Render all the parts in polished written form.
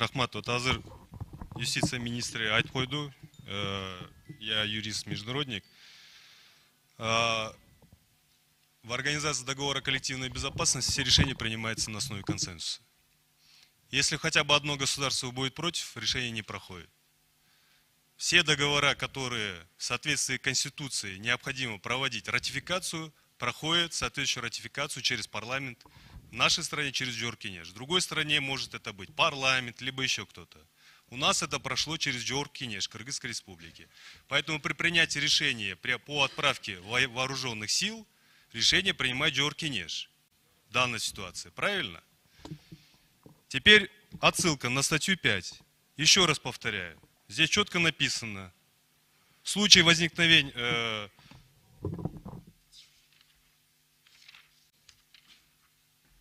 Рахмат, вот азыр юстиция министрі айтып қойды, я юрист-международник. В Организации договора коллективной безопасности все решения принимаются на основе консенсуса. Если хотя бы одно государство будет против, решение не проходит. Все договора, которые в соответствии с Конституцией необходимо проводить ратификацию, проходят соответствующую ратификацию через парламент. В нашей стране через Джоркинеш. В другой стране может это быть парламент, либо еще кто-то. У нас это прошло через Джоркинеш, Кыргызской республики. Поэтому при принятии решения по отправке вооруженных сил, решение принимает Джоркинеш в данной ситуации. Правильно? Теперь отсылка на статью 5. Еще раз повторяю. Здесь четко написано. В случае возникновения...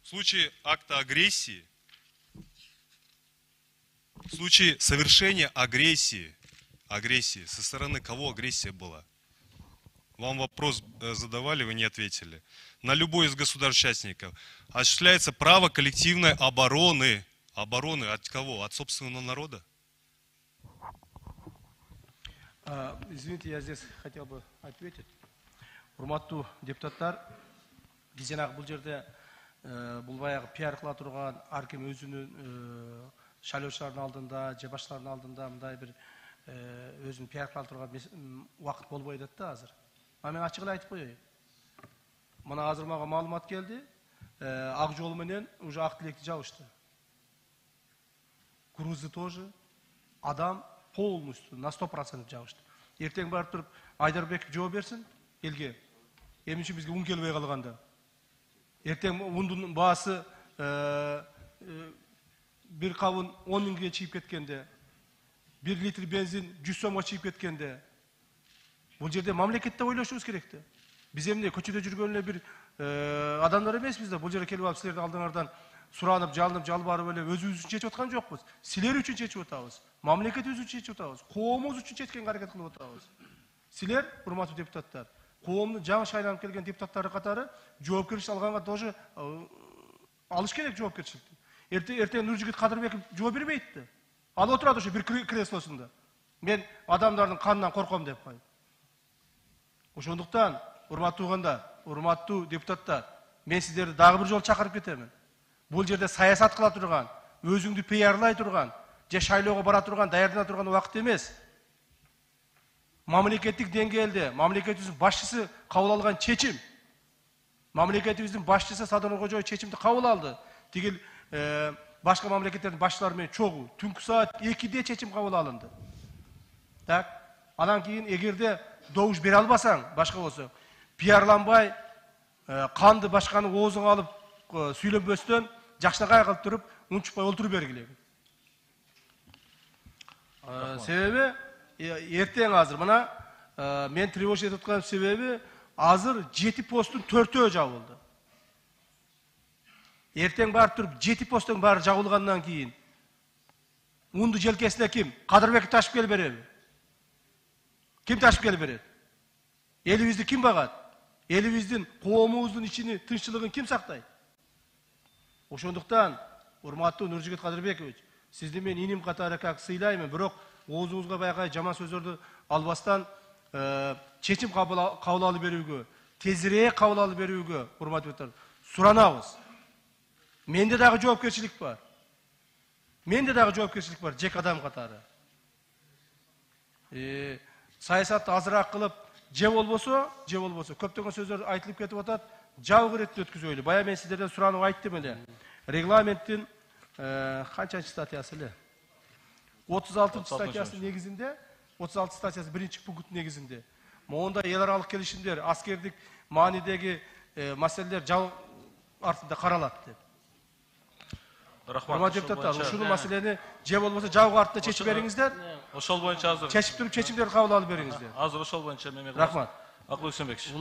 В случае акта агрессии, в случае совершения агрессии, со стороны кого агрессия была? Вам вопрос задавали, вы не ответили. На любой из государств-участников осуществляется право коллективной обороны. Обороны от кого? От собственного народа? Извините, я здесь хотел бы ответить. Урматтуу депутаттар, Гизенак бұл жерде бұл баяғы пиар қыла тұрған әркім өзінің шайлаушылардың алдында, же башкалардын алдында мындай бір өзінің пиар қыла тұрған уақыт болбайды да азыр. Мен ачык эле айтып коеюн. Мына азыр мага маалымат келди. Ак жол менен уже ак тилекти жабышты. Грузы тоже. Адам полностью на 100% жабышты. Эртең барып туруп Айдарбек жооп берсин элге. Эмне бизге ун келбей калганда. Эртең ундун баасы bir kavun 10 mingге чыйып кеткенде, 1 литр бензин 100 сомго чыйып кеткенде, бул жерде мамлекетте ойлошубуз керекти. Биз эмне көчөдө жүргөн эле бир адамдар эмеспиз да, бул жерге келип алып силердин алдыңардан суранып, жалынып, жалбарып эле өзүбүз үчүн чечип аткан жокпуз. Силер үчүн чечип атабыз. Мамлекетибиз үчүн чечип атабыз. Коомубуз үчүн чечкенге аракет кылып атабыз. Силер, урматтуу депутаттар, коомдун жаңы шайланып келген депутаттары катары жоопкерчилик алганга тоже алыш керек жоопкерчиликти. Эртең Нуржигит Кадырбеков жооп бербейт да. Ал отурат ошо бир креслосунда. Мен адамдардын канынан корком деп коет. Ошондуктан, урматтуу угандар, урматтуу депутаттар, мен сиздерди дагы бир жолу чакырып кетемин. Бул жерде саясат кыла турган, өзүңдү пиарлай турган, же шайлоого бара турган, даярдана турган убакыт эмес. Мамлекеттик деңгээлде, мамлекетибиздин башчысы кабыл алган чечим. Мамлекетибиздин башчысы Садыр Кожоев чечимди кабыл алды. Тигил башка мамлекеттердин башчылары менен чогуу түнкү саат 2-де чечим кабыл алынды. Так, анан кийин эгерде добуш бере албасаң, башка болсо, пиарланбай, канды башканы оозуңа алып сүйлөбөстөн, жакшынакай кылып туруп, унчукпай олтуруп бергиле. Себеби эртең азыр мына мен тревожить этип аткан себеби азыр 7 посттун 4-өө жабылды. Эртең барып туруп 7 посттун баары жабылгандан кийин унду желкесине ким? Кадырбек ташып келип береби? Ким ташып келип берет? Элибизди ким багат? Элибиздин, коомубуздун ичини, тынччылыгын ким сактайт? Ошондуктан, урматтуу Нуржигит Кадырбекович, сизди мен иним катары как сыйлаймын, бирок оозуңузга баягы жаман сөздөрдү албастан чечим кабыл алып берүүгө, тезирээк кабыл алып берүүгө, урматтуу депутаттар, суранабыз. Менде дагы жоопкерчилик бар. Менде дагы жоопкерчилик бар, жеке адам катары. Саясатты азыраак кылып, же болбосо, көптөгөн сөздөр айтылып кетип атат, жабык иретте өткүзөлү. Бая мен сиздерден суранып айттым эле. Регламенттин канчанчы статьясы эле? 36 статьясы негизинде, 36 статьясы 1-пункт негизинде. Моунда эл аралык келишимдер, аскердик маанидеги маселелер жабык артында каралат деп. Урматтуу депутаттар, ушул маселени же болбосо жабык артында чечип бериңиздер. Ошол боюнча азыр чечип туруп чечимдерди кабыл алып бериңиздер. Азыр ошол боюнча мени рахмат. Акыл Үсөнбекович.